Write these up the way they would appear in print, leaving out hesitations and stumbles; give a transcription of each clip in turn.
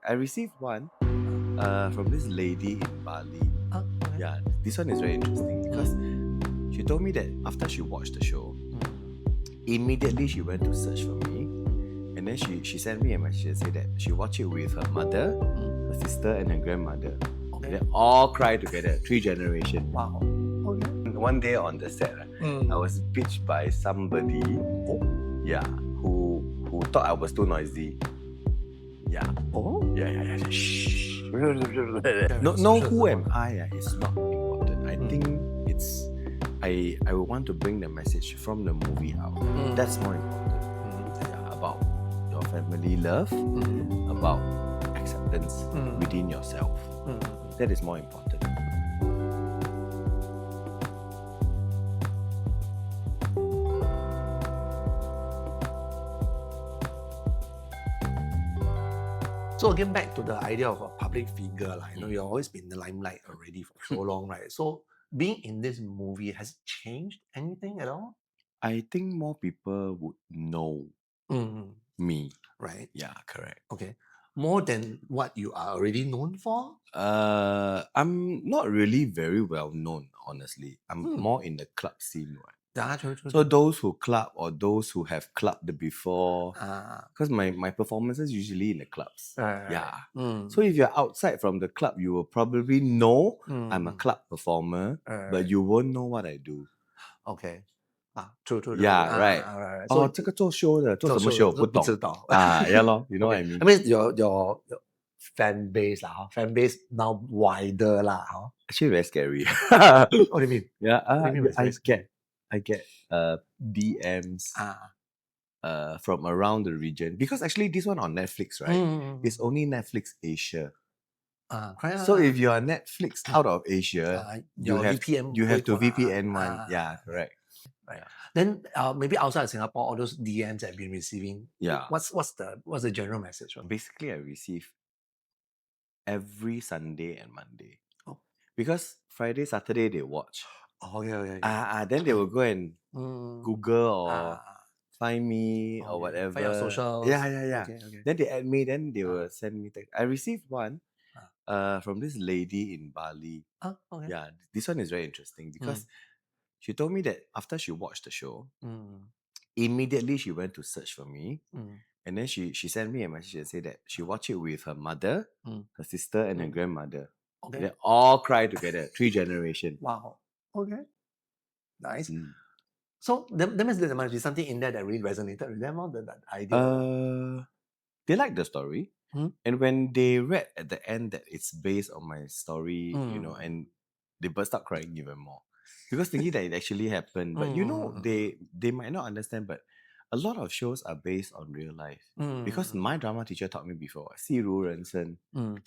I received one from this lady in Bali. Okay. Yeah, this one is very interesting because she told me that after she watched the show, immediately she went to search for me, and then she sent me a message and said that she watched it with her mother, her sister, and her grandmother. Okay. They all cried together, 3 generations. Wow. Okay. One day on the set, I was pitched by somebody, yeah, who thought I was too noisy. Yeah. Oh. Yeah. Shh. No, who am I? It's not important. I think it's I will want to bring the message from the movie out. That's more important. Yeah, about your family love, about acceptance within yourself. That is more important. So again, back to the idea of a public figure, you've always been in the limelight already for so long, right? So being in this movie, has it changed anything at all? I think more people would know me. Right. Yeah, correct. Okay. More than what you are already known for? I'm not really very well known, honestly. I'm more in the club scene, right? Yeah, true. So those who club or those who have clubbed before, because my performances usually in the clubs. Yeah. So if you're outside from the club, you will probably know I'm a club performer, but you won't know what I do. Okay. True. Yeah, right. Right. 哦，这个做 show 的，做什么 show 不懂。不知道。Yeah, lor, you know what I mean? I mean your fan base fan base now wider Actually, very scary. What do you mean? Yeah, What do you mean by I get DMs from around the region, because actually this one on Netflix, right? It's only Netflix Asia. So if you are Netflix out of Asia, you your have VPN you have to 会过来 VPN one. Yeah, correct. Right. Yeah. Then maybe outside of Singapore, all those DMs I've been receiving. Yeah. What's the general message? Basically, I receive every Sunday and Monday. Oh. Because Friday, Saturday they watch. Oh yeah. Then they will go and Google or find me or whatever. Find your socials. Yeah. Okay. Then they add me, then they will send me text. I received one from this lady in Bali. Okay. Yeah, this one is very interesting because she told me that after she watched the show, immediately she went to search for me. And then she sent me a message and said that she watched it with her mother, her sister, and her grandmother. Okay. They all cried together, 3 generations. Wow. Okay. Nice. So that means there must be something in there that really resonated with them, that idea. They liked the story. And when they read at the end that it's based on my story, and they burst out crying even more. Because thinking that it actually happened. But they might not understand, but a lot of shows are based on real life. Because my drama teacher taught me before, 戏如人生，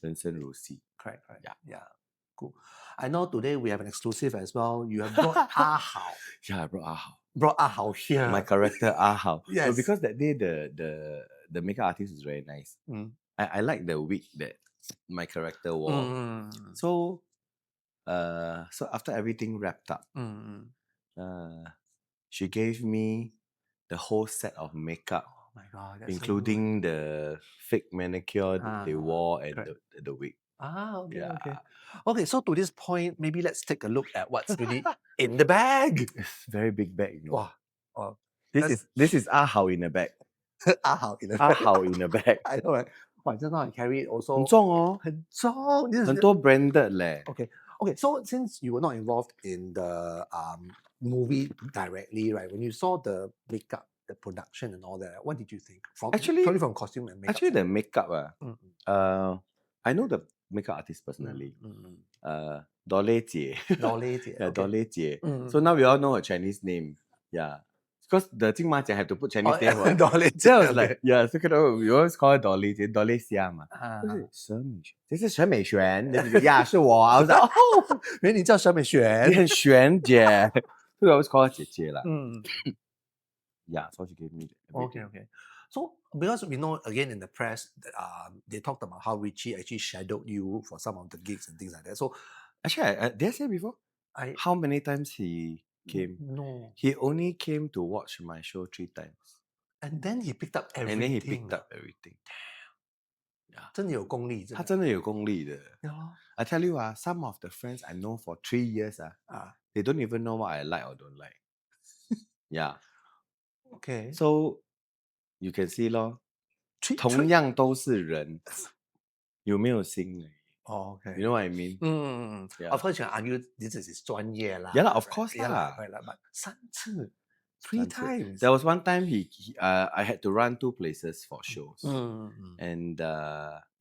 人生如戏. Correct. Yeah. Cool. I know today we have an exclusive as well. You have brought Ah Hao. Yeah, I brought Ah Hao. Brought Ah Hao here. My character Ah Hao. Yes. No, because that day the makeup artist is very nice. I like the wig that my character wore. So after everything wrapped up, she gave me the whole set of makeup. Oh my God, that's including the fake manicure they wore and the wig. Okay, Yeah. Okay, so to this point, maybe let's take a look at what's really in the bag. It's very big bag. Wow. This is Ah Hao in a bag. Ah Hao in a Ah bag. Hao in a bag. I know, right? Wow, just now I carry it also. 很重哦，很重。很多 branded 嘞。Okay, so since you were not involved in the movie directly, right? When you saw the makeup, the production and all that, what did you think? Probably from costume and makeup. Actually, the makeup, I know the makeup artist personally. Dolly Jie. Dolly Jie. So now we all know her Chinese name. Yeah. Because the 金马奖 have to put Chinese name. Dolly Jie. So I was like, yeah, so we always call her Dolly Jie, Dolly Xia 嘛。这是沈美璇。Yeah, 是我。I was like, oh, 原来你叫沈美璇。你很璇姐。So we always call her 姐姐啦。Yeah, so she gave me. Okay. So because we know again in the press that they talked about how Richie actually shadowed you for some of the gigs and things like that. So actually, did I say before? How many times he came? No. He only came to watch my show 3 times. And then he picked up everything. Damn. 真的有功力，真的。他真的有功力的。Yeah. I tell you, some of the friends I know for 3 years, they don't even know what I like or don't like. Yeah. Okay. So you can see 咯， Treat- 同样都是人，有没有心而已。Oh, okay. You know what I mean? Yeah. Of course, you can argue this is 专业啦。Yeah, of course Yeah, lah. right, but 3次 3 times. There was one time I had to run 2 places for shows. And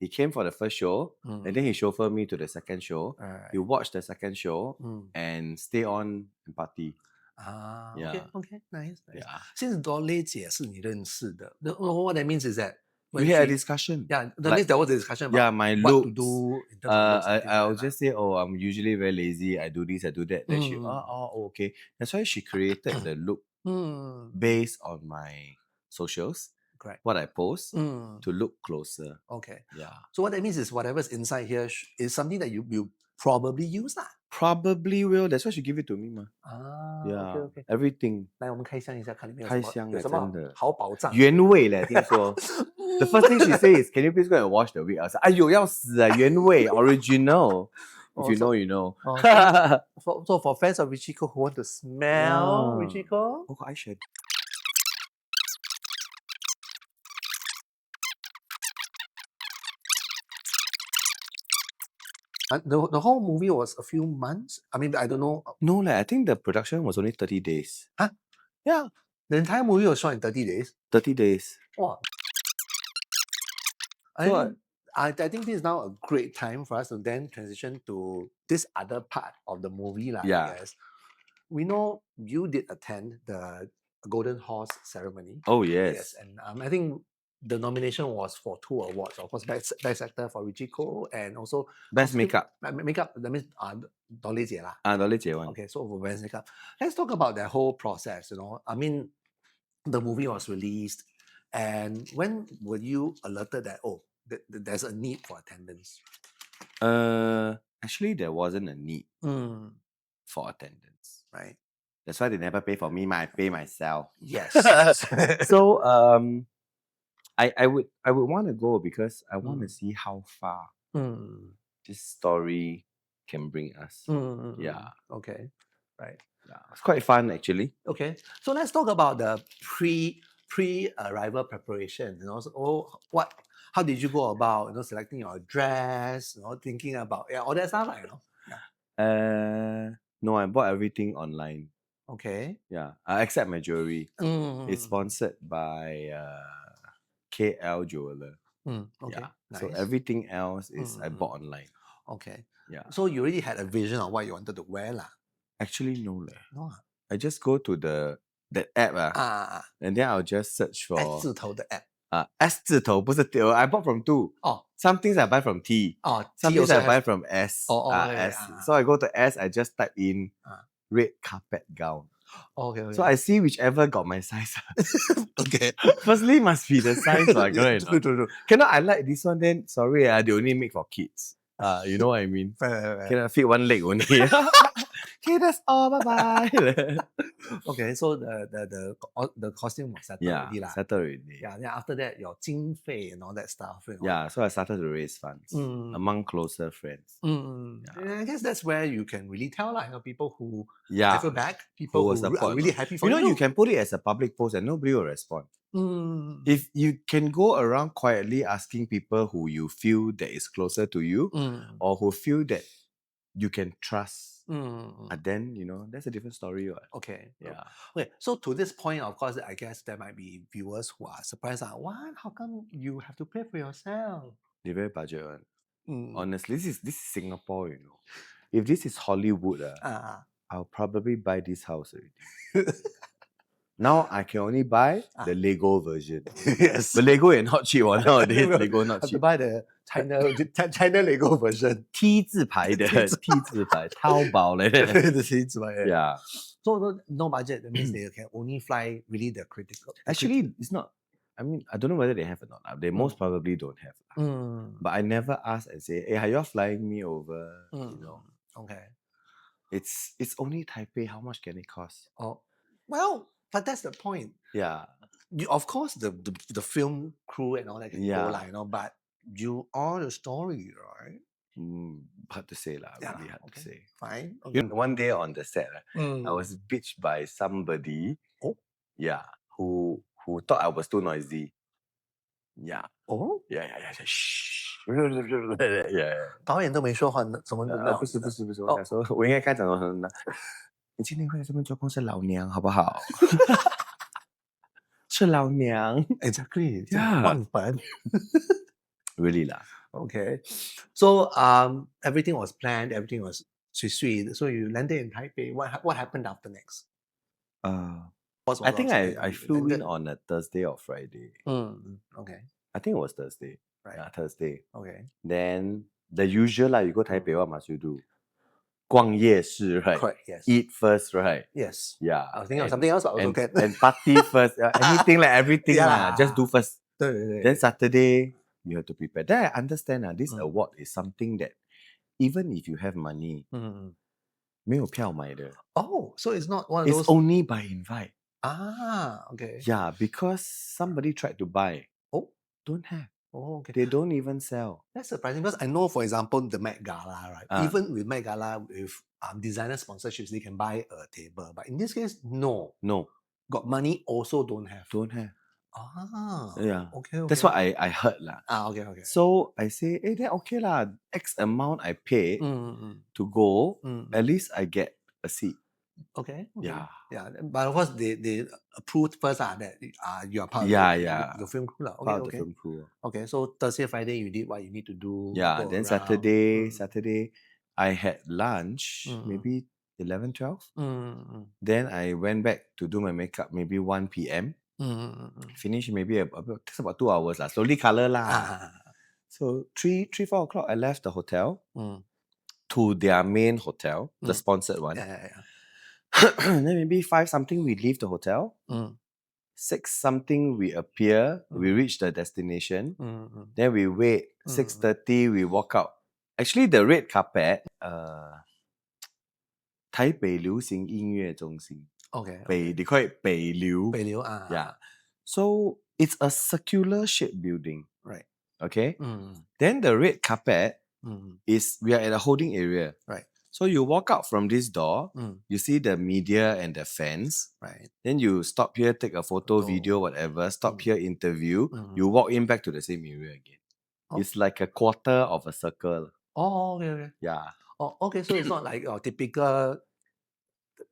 he came for the first show, and then he chauffeured me to the second show. He watched the second show and stay on and party. Okay, nice. Yeah. Since Dolly 姐是你认识的, what that means is that we had a discussion. Yeah, that means there was a discussion about my what looks. to do in terms of looks. I'll just say, I'm usually very lazy. I do this, I do that. Then she, okay. That's why she created the look based on my socials. Correct. What I post to look closer. Okay. Yeah. So what that means is whatever's inside here is something that you probably use lah. Probably will. That's why she give it to me, ma. Yeah. Okay. Everything. 来，我们开箱一下，看里面开箱有什么真的好宝藏。原味嘞，听说。The first thing she says is, "Can you please go and wash the wig?" I was like, 哎呦，要死啊！原味 original. If you know, you know. So for fans of Richiko who want to smell Richiko, Oh, eyeshadow. the whole movie was a few months. I mean, I don't know. No, I think the production was only 30 days. Huh? Yeah. The entire movie was shot in 30 days. 30 days. Wow. I think this is now a great time for us to then transition to this other part of the movie. I guess. We know you did attend the Golden Horse ceremony. Oh, yes. And I think the nomination was for 2 awards. Of course, Best Actor for Richiko and also Best Makeup. Makeup, that means Dolly 姐啦. Dolly 姐 one. Okay, so for Best Makeup. Let's talk about that whole process, I mean, the movie was released, and when were you alerted that, there's a need for attendance? Actually, there wasn't a need for attendance. Right. That's why they never pay for me. I pay myself. Yes. So I would want to go because I want to see how far this story can bring us. Yeah. Okay. Right. Yeah. It's quite fun actually. Okay. So let's talk about the pre-arrival preparation. So, how did you go about selecting your dress, thinking about all that stuff, No, I bought everything online. Okay. Yeah. Except my jewelry. It's sponsored by KL Jeweler. Okay. Yeah. Nice. So everything else is I bought online. Okay. Yeah. So you already had a vision of what you wanted to wear lah. Actually, no. No. I just go to that app and then I'll just search for S 字头的 app. S 字头不是 I bought from 2. Some things I buy from T. Some things I buy from S. S. So I go to S, I just type in red carpet gown. Okay. So I see whichever got my size. Okay. Firstly, must be the size. True. Cannot I like this one, then sorry, they only make for kids. You know what I mean? Right. Cannot fit one leg only. Okay, that's all. Bye-bye. Okay, so the costume was settled already lah. Settled already. Yeah, then after that, your 经费 and all that stuff. Yeah, so I started to raise funds among closer friends. And I guess that's where you can really tell people who have your back, people who are really happy for you. You can put it as a public post and nobody will respond. If you can go around quietly asking people who you feel that is closer to you or who feel that you can trust, then that's a different story. Okay. Yeah. Okay. So to this point, of course, I guess there might be viewers who are surprised. What? How come you have to pay for yourself? They're very budget one. Honestly, this is Singapore. If this is Hollywood, I'll probably buy this house already. Now I can only buy the Lego version. Yes. But Lego is not cheap nowadays. Lego not have cheap. to buy the China Lego version. T 字牌的 T 字牌，淘宝来的。The T 字牌. Yeah. So no budget. That means they can only fly really the critical. Actually, it's not. I mean, I don't know whether they have or not. They most probably don't have. But I never ask and say, "Hey, are you flying me over?" Okay. It's only Taipei. How much can it cost? Oh, well, but that's the point. Yeah. Of course, the film crew and all that can go, but you are the story, right? Hard to say lah. Yeah, Really hard to okay. say. Fine. Okay. You know, one day on the set, I was bitched by somebody. Oh. Yeah, who thought I was too noisy. Yeah. Oh. Yeah. Shh. Yeah. 导演都没说话，怎么不是，我想说，我应该该讲什么呢？你今天会来这边做工是老娘，好不好？是老娘。Exactly. Yeah. 忘本。Really lah. Okay. So everything was planned, everything was sweet. So you landed in Taipei. What happened after next? I think I flew in on a Thursday or Friday. Okay. I think it was Thursday. Right. Yeah, Thursday. Okay. Then the usual lah, you go Taipei, what must you do? 逛夜市, right? Correct, yes. Eat first, right? Yes. Yeah. I was thinking of something else, but also and party first. Anything like everything lah. Just do first. 对 Then Saturday, you have to prepare. Then I understand this award is something that even if you have money, 没有票买的. Oh, so it's not one of those. It's only by invite. Okay. Yeah, because somebody tried to buy. Oh. Don't have. Oh, okay. They don't even sell. That's surprising because I know, for example, the Met Gala, right? Even with Met Gala, with designer sponsorships, they can buy a table. But in this case, no. Got money, also don't have. Yeah. Okay. That's what I heard lah. Okay. So I say, then okay lah. X amount I paid to go. At least I get a seat. Okay. Yeah. But of course, they approved first that you are part of the film crew. Part of the film crew. Okay, so Thursday, Friday, you did what you need to do. Yeah, then around. Saturday, I had lunch, maybe 11, 12. Then I went back to do my makeup, maybe 1 p.m. Finish maybe takes about 2 hours lah. Slowly color lah. So 3, 4 o'clock, I left the hotel to their main hotel, the sponsored one. Then maybe 5 something we leave the hotel. 6 something we appear. We reach the destination. Then we wait. 6:30 we walk out. Actually, the red carpet, 台北流行音乐中心. Okay. They call it 北流. Yeah. So it's a circular shaped building. Right. Okay. Then the red carpet is, we are at a holding area. Right. So you walk out from this door, you see the media and the fans. Right. Then you stop here, take a photo, video, whatever. Stop here, interview. You walk in back to the same area again. It's like a quarter of a circle. Oh, okay. Yeah. Oh, okay. So it's not like a typical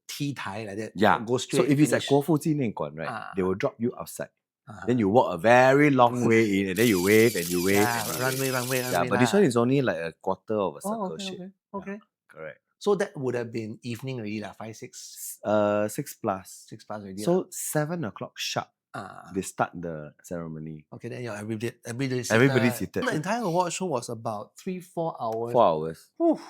T tie like that. Yeah. Go straight. So if it's at 国父纪念馆, right, they will drop you outside. Then you walk a very long way in, and then you wave and you wave. Yeah, runway. Yeah, but this one is only like a quarter of a circle shape. Okay. Yeah, correct. So that would have been evening already, 5, 6. 6 plus. 6 plus already. So 7 o'clock sharp. They start the ceremony. Okay, then everybody seated. Everybody seated. The entire award show was about 3-4 hours. 4 hours. Oof.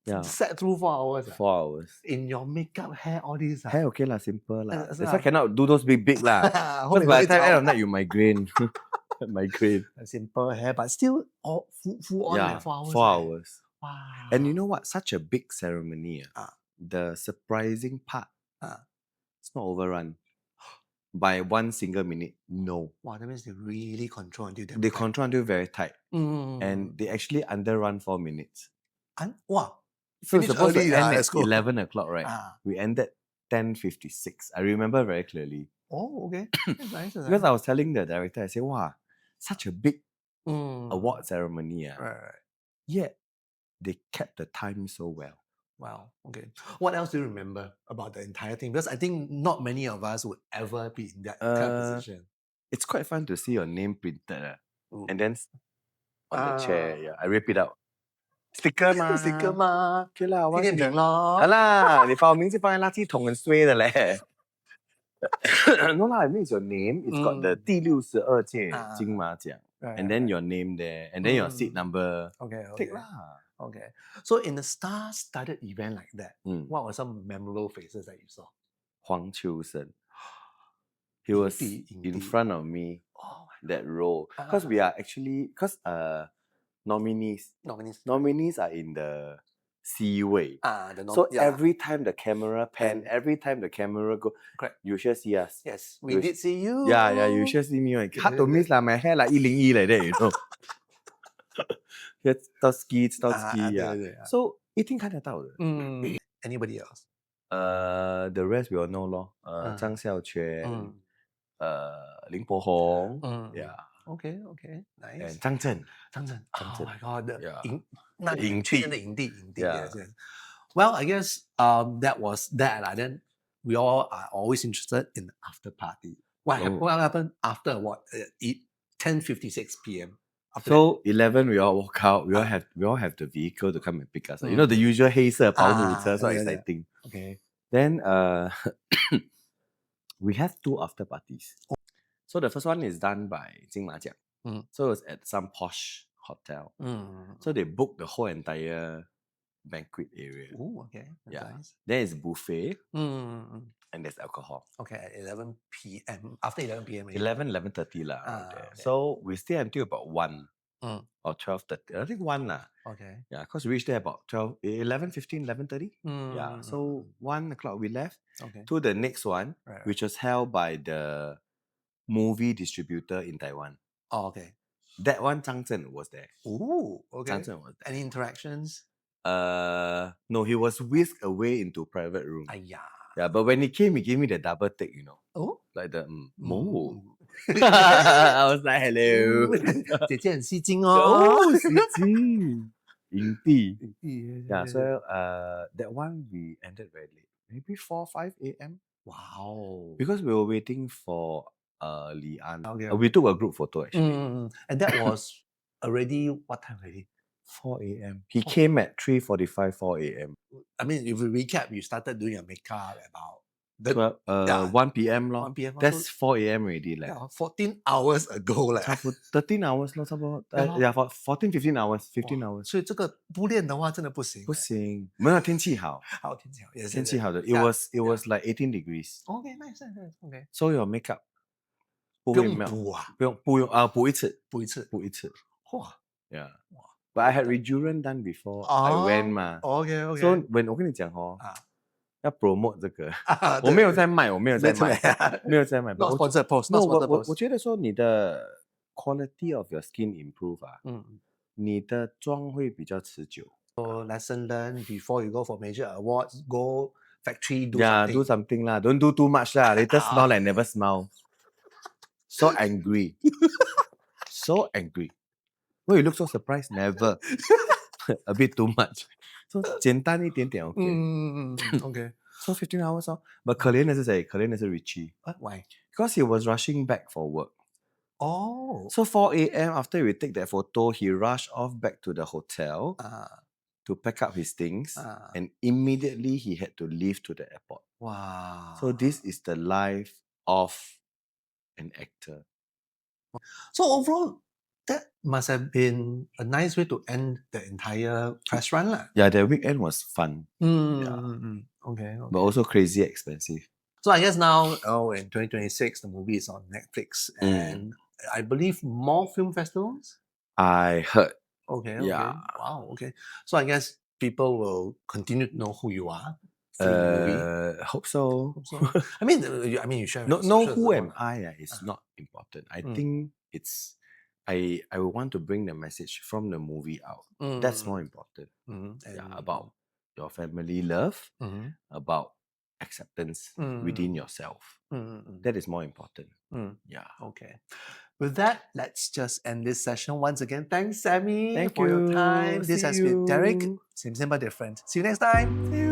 Yeah. Sat through 4 hours. 4 hours. In your makeup, hair, all these. Hair okay lah, simple lah. That's why cannot do those big lah. Because by the time end of night you migraine. Migraine. Simple hair, but still all full on. Yeah, 4 hours. 4 hours. Wow. And you know what? Such a big ceremony. The surprising part, it's not overrun by 1 single minute. No. Wow, that means they really control until they control until very tight. And they actually underrun 4 minutes. Wow. So it's supposed to end at cool. 11 o'clock, right? We ended 10:56. I remember very clearly. Oh, okay. That's nice. Because I was telling the director, I said, wow, such a big award ceremony. Right. Yet, they kept the time so well. Wow. Okay. What else do you remember about the entire thing? Because I think not many of us would ever be in that kind of position. It's quite fun to see your name printed. And then on the chair, yeah, I rip it out. Sticker 嘛 sticker 嘛 ，OK 啦，纪念品咯。好啦，你把我名字放在垃圾桶很衰的嘞。No lah, it means your name. It's got the 第62届金马奖 and then your name there, and then your seat number. Okay. Take lah. Okay. So in the star-studded event like that, what were some memorable faces that you saw? 黄秋生. He was in front of me, that row. Because we are actually, nominees are in the C way. The So yeah. every time the camera pan, And- every time the camera go, Correct. you sure see us. Yes, we did see you. Yeah, you sure see me. Like, hard to miss lah. My hair like 101 like that, you know. 到 ski 到 ski 对 yeah. 对对啊 So 一定看得到的。Anybody else? The rest we all know 咯。张孝全，林柏宏，yeah. Okay, nice. And 张震。 Oh my god, the Yeah. 那个影帝。去年的影帝 Yeah. yes. Well, I guess that was that. Then we all are always interested in the after party. What happened after what? 10:56 p.m. After So 11 we all walk out. We all have the vehicle to come and pick us. You know the usual 黑色保姆车 so exciting. Okay. Then we have 2 after parties. So the first one is done by 金马奖. So it's at some posh hotel. So they booked the whole entire banquet area. Oh, okay. That's Yeah. nice. There is buffet and there's alcohol. Okay, at 11 p.m. After 11 p.m. 11:30 lah. Okay. So we stay until about 1 or 12:30. I think 1 lah. Okay. Yeah, because we reached there about 11:15, 11:30. Yeah. So 1 o'clock we left to the next one, which was held by the movie distributor in Taiwan. Oh, okay. That one, Zhang Zhen was there. Oh, okay. Zhang Zhen was there. Any interactions? No, he was whisked away into private room. Yeah. Yeah, but when he came, he gave me the double take, you know. Oh? Like the mo. I was like, hello. 姐姐很吸睛哦。吸睛。影帝。Yeah, so that one we ended very late. Maybe 4, 5 a.m. Wow. Because we were waiting for Li An. Okay. We took a group photo actually. And that was already, what time already? 4 a.m. He came at 3:45, 4 a.m. I mean, if we recap, you started doing your makeup about 1 p.m. 咯. 1 p.m. That's 4 a.m. already. Like. Yeah, 14 hours ago. 13 hours 咯，差不多。Yeah, 14, 15 hours, 15 hours. 所以这个不练的话真的不行。不行，没有天气好。好，天气好，也是天气好的。It was like 18 degrees. Okay, nice. Okay. So your makeup 不用补啊？不用啊，补一次。哇 Yeah. But I had Rejuven done before I went 嘛。Okay. So when 我跟你讲要 promote 这个，我没有在卖，没有在卖。Not sponsor post. No， 我觉得说你的 quality of your skin improve 啊，你的妆会比较持久。So lesson learned before you go for major awards, go factory do do something lah. Don't do too much lah. Later smile like never smile. So angry. So angry. Why you look so surprised? Never. A bit too much. So 简单一点点 okay. Okay. So 15 hours But 可怜的是谁？可怜的是 Richie. Why? Because he was rushing back for work. Oh. So 4 a.m. after we take that photo, he rushed off back to the hotel to pack up his things. And immediately he had to leave to the airport. Wow. So this is the life of an actor. So overall, that must have been a nice way to end the entire press run lah. Yeah, the weekend was fun. Okay. But also crazy expensive. So I guess now, in 2026, the movie is on Netflix. And I believe more film festivals? I heard. Okay. Yeah. Wow, okay. So I guess people will continue to know who you are. Hope so. I mean, you share. Know who am I is not important. I think it's I want to bring the message from the movie out. That's more important. About your family love, about acceptance within yourself. That is more important. Yeah. Okay. With that, let's just end this session once again. Thanks, Sammi, Thank for you. your time. This has been Derek. Same but different. See you next time. See you.